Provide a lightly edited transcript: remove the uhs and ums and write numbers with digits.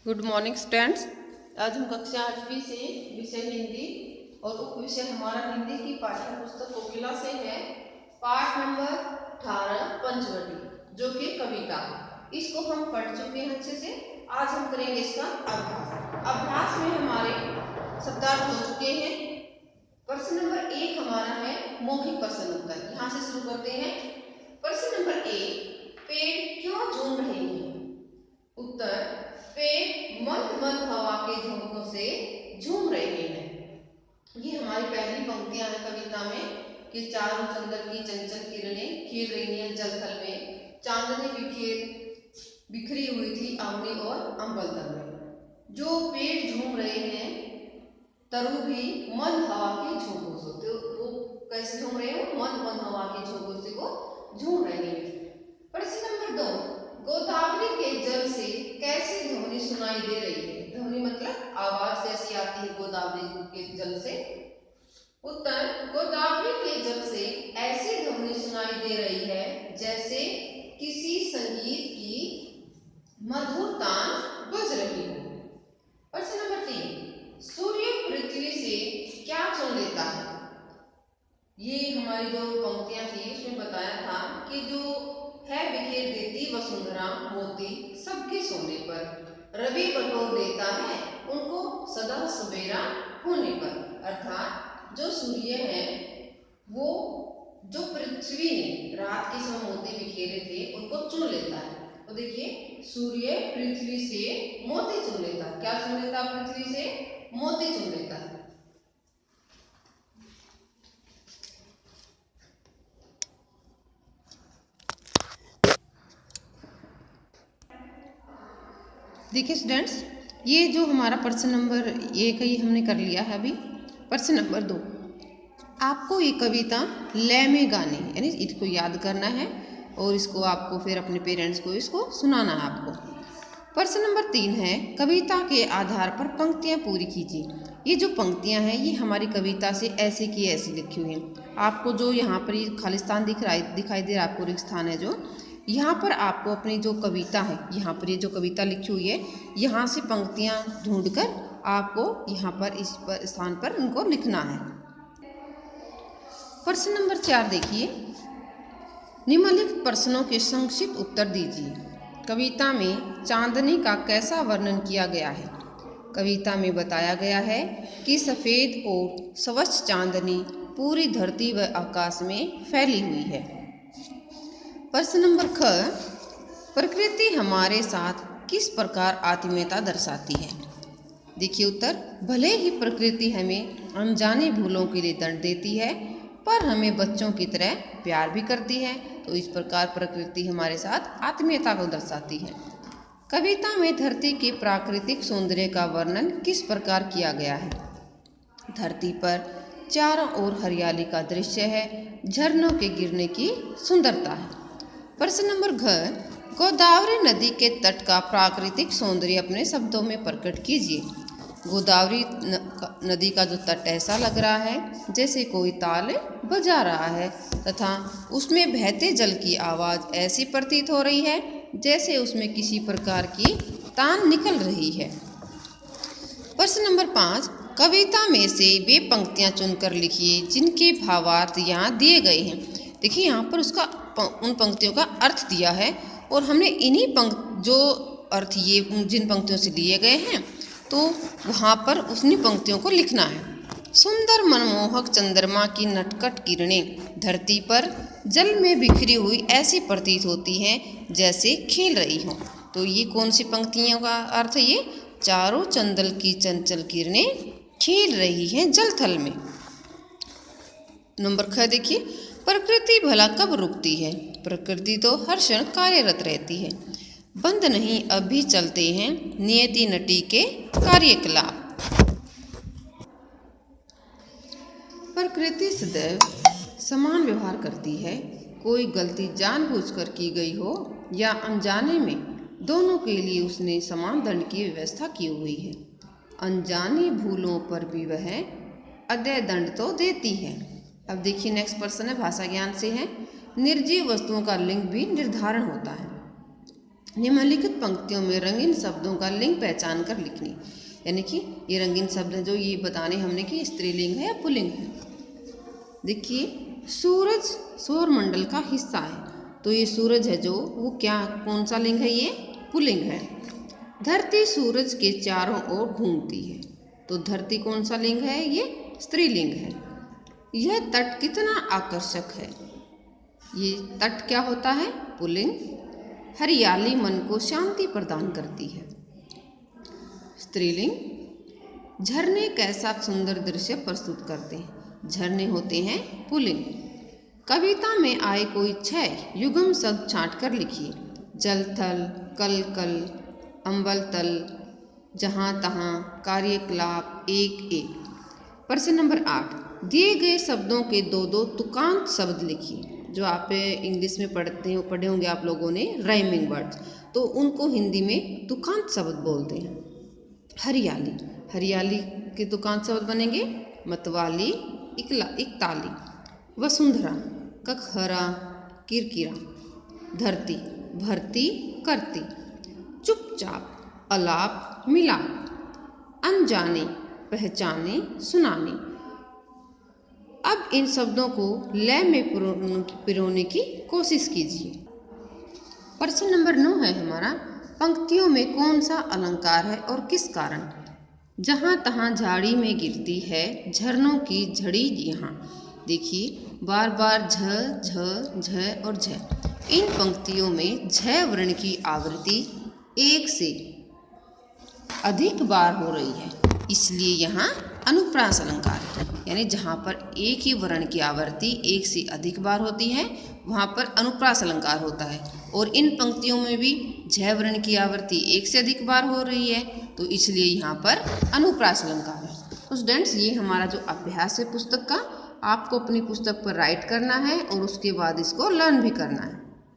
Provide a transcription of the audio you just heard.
Good morning students. आज हम कक्षा 8वीं से विषय हिंदी और उप विषय हमारा हिंदी की पाठ्य पुस्तक कोकिला से है। पाठ नंबर 18 पंचवटी जो कि कविता, इसको हम पढ़ चुके हैं अच्छे से। आज हम करेंगे इसका अभ्यास में हमारे शब्दार्थ हो चुके हैं। प्रश्न नंबर 1 हमारा है मौखिक प्रश्न उत्तर। यहाँ से शुरू करते हैं। प्रश्न नंबर 1, पेड़ क्यों झूम रहे हैं? उत्तर, पेड़ मंद मंद हवा के झोंकों से झूम रहे हैं। ये हमारी पहली पंक्तियां हैं कविता में कि चारों चंद्र की चंचल किरणें खेल रही हैं जल थल में, चांदनी बिखरी हुई थी अवनी और अंबल तल में। जो पेड़ झूम रहे हैं तरु भी मंद हवा के झोंकों से, तो वो कैसे झूम रहे हो? मंद मंद हवा के झोंकों से वो झूम रहे हैं। प्रश्न नंबर 2, गोदावरी के जल से कैसी ध्वनि सुनाई दे रही है? ध्वनि मतलब आवाज कैसी आती है गोदावरी के जल से? उत्तर, गोदावरी के जल से ऐसी ध्वनि सुनाई दे रही है जैसे किसी संगीत की मधुर तान बज रही हो। प्रश्न नंबर 3, सूर्य पृथ्वी से क्या चुन लेता है? ये हमारी जो पंक्तियां थी उसमें बताया था कि जो है बिखेर देती वसुंधरा मोती सबके सोने पर, रवि बटोर देता है उनको सदा सवेरा होने पर। अर्थात जो सूर्य है वो जो पृथ्वी ने रात के समय मोती बिखेरे थे उनको चुन लेता है। तो देखिए, सूर्य पृथ्वी से मोती चुन लेता है। क्या चुन लेता? पृथ्वी से मोती चुन लेता है। देखिए स्टूडेंट्स, ये जो हमारा प्रश्न नंबर 1 है ये हमने कर लिया है अभी। प्रश्न नंबर 2, आपको ये कविता लय में गानी है, यानी इसको याद करना है और इसको आपको फिर अपने पेरेंट्स को इसको सुनाना है आपको। प्रश्न नंबर 3 है, कविता के आधार पर पंक्तियां पूरी कीजिए। ये जो पंक्तियां हैं ये हमारी कविता से ऐसे की ऐसी लिखी हुई हैं। आपको जो यहाँ पर ये खालिस्तान दिखाई दे रहा है, आपको रिक्त स्थान है जो, यहाँ पर आपको अपनी जो कविता है, यहाँ पर ये जो कविता लिखी हुई है यहाँ से पंक्तियाँ ढूंढकर आपको यहाँ पर इस स्थान पर उनको लिखना है। प्रश्न नंबर 4 देखिए, निम्नलिखित प्रश्नों के संक्षिप्त उत्तर दीजिए। कविता में चांदनी का कैसा वर्णन किया गया है? कविता में बताया गया है कि सफ़ेद और स्वच्छ चांदनी पूरी धरती व आकाश में फैली हुई है। प्रश्न नंबर ख, प्रकृति हमारे साथ किस प्रकार आत्मीयता दर्शाती है? देखिए उत्तर, भले ही प्रकृति हमें अनजाने भूलों के लिए दंड देती है पर हमें बच्चों की तरह प्यार भी करती है। तो इस प्रकार प्रकृति हमारे साथ आत्मीयता को दर्शाती है। कविता में धरती के प्राकृतिक सौंदर्य का वर्णन किस प्रकार किया गया है? धरती पर चारों ओर हरियाली का दृश्य है, झरनों के गिरने की सुंदरता है। प्रश्न नंबर घ, गोदावरी नदी के तट का प्राकृतिक सौंदर्य अपने शब्दों में प्रकट कीजिए। गोदावरी नदी का जो तट ऐसा लग रहा है जैसे कोई ताल बजा रहा है तथा उसमें बहते जल की आवाज़ ऐसी प्रतीत हो रही है जैसे उसमें किसी प्रकार की तान निकल रही है। प्रश्न नंबर 5, कविता में से वे पंक्तियां चुनकर लिखिए जिनके भावार्थ यहाँ दिए गए हैं। देखिए यहाँ पर उसका उन पंक्तियों का अर्थ दिया है और हमने इन्हीं जो अर्थ ये जिन पंक्तियों से लिए गए हैं तो वहाँ पर उन्हीं पंक्तियों को लिखना है। सुंदर मनमोहक चंद्रमा की नटखट किरणें धरती पर जल में बिखरी हुई ऐसी प्रतीत होती हैं जैसे खेल रही हों। तो ये कौन सी पंक्तियों का अर्थ है? ये चारों चंद्र की चंचल किरणें खेल रही हैं जल थल में। नंबर ख देखिए, प्रकृति भला कब रुकती है? प्रकृति तो हर क्षण कार्यरत रहती है। बंद नहीं अब भी चलते हैं नियति नटी के कार्यकलाप। प्रकृति सदैव समान व्यवहार करती है। कोई गलती जानबूझकर की गई हो या अनजाने में, दोनों के लिए उसने समान दंड की व्यवस्था की हुई है। अनजानी भूलों पर भी वह अदय दंड तो देती है। अब देखिए नेक्स्ट प्रश्न है, भाषा ज्ञान से है। निर्जीव वस्तुओं का लिंग भी निर्धारण होता है। निम्नलिखित पंक्तियों में रंगीन शब्दों का लिंग पहचान कर लिखनी। यानी कि ये रंगीन शब्द हैं जो ये बताने हमने कि स्त्रीलिंग है या पुल्लिंग है। देखिए, सूरज सौरमंडल का हिस्सा है, तो ये सूरज है जो वो क्या कौन सा लिंग है, ये पुल्लिंग है। धरती सूरज के चारों ओर घूमती है, तो धरती कौन सा लिंग है, ये स्त्रीलिंग है। यह तट कितना आकर्षक है, ये तट क्या होता है, पुल्लिंग। हरियाली मन को शांति प्रदान करती है, स्त्रीलिंग। झरने कैसा सुंदर दृश्य प्रस्तुत करते हैं, झरने होते हैं पुल्लिंग। कविता में आए कोई 6 युग्म शब्द छांट कर लिखिए। जल थल, कल कल, अम्बल तल, जहाँ तहाँ, कार्यकलाप, एक एक। प्रश्न नंबर 8, दिए गए शब्दों के 2-2 तुकांत शब्द लिखिए। जो आप इंग्लिश में पढ़े होंगे आप लोगों ने राइमिंग वर्ड्स, तो उनको हिंदी में तुकांत शब्द बोलते हैं। हरियाली, हरियाली के तुकांत शब्द बनेंगे मतवाली, इकताली। वसुंधरा, ककहरा, किरकिरा। धरती, भरती, करती। चुपचाप, अलाप, मिलाप। अनजाने, पहचाने, सुनाने। अब इन शब्दों को लय में पिरोने की कोशिश कीजिए। प्रश्न नंबर 9 है हमारा, पंक्तियों में कौन सा अलंकार है और किस कारण। जहाँ तहाँ झाड़ी में गिरती है झरनों की झड़ी यहाँ। देखिए, बार बार झ झ झ और झ। इन पंक्तियों में झ वर्ण की आवृत्ति 1 से अधिक बार हो रही है, इसलिए यहाँ अनुप्रास अलंकार है। यानी जहाँ पर एक ही वर्ण की आवृत्ति 1 से अधिक बार होती है वहाँ पर अनुप्रास अलंकार होता है। और इन पंक्तियों में भी झ वर्ण की आवृत्ति 1 से अधिक बार हो रही है, तो इसलिए यहाँ पर अनुप्रास अलंकार है। तो स्टूडेंट्स, ये हमारा जो अभ्यास है पुस्तक का, आपको अपनी पुस्तक पर राइट करना है और उसके बाद इसको लर्न भी करना है।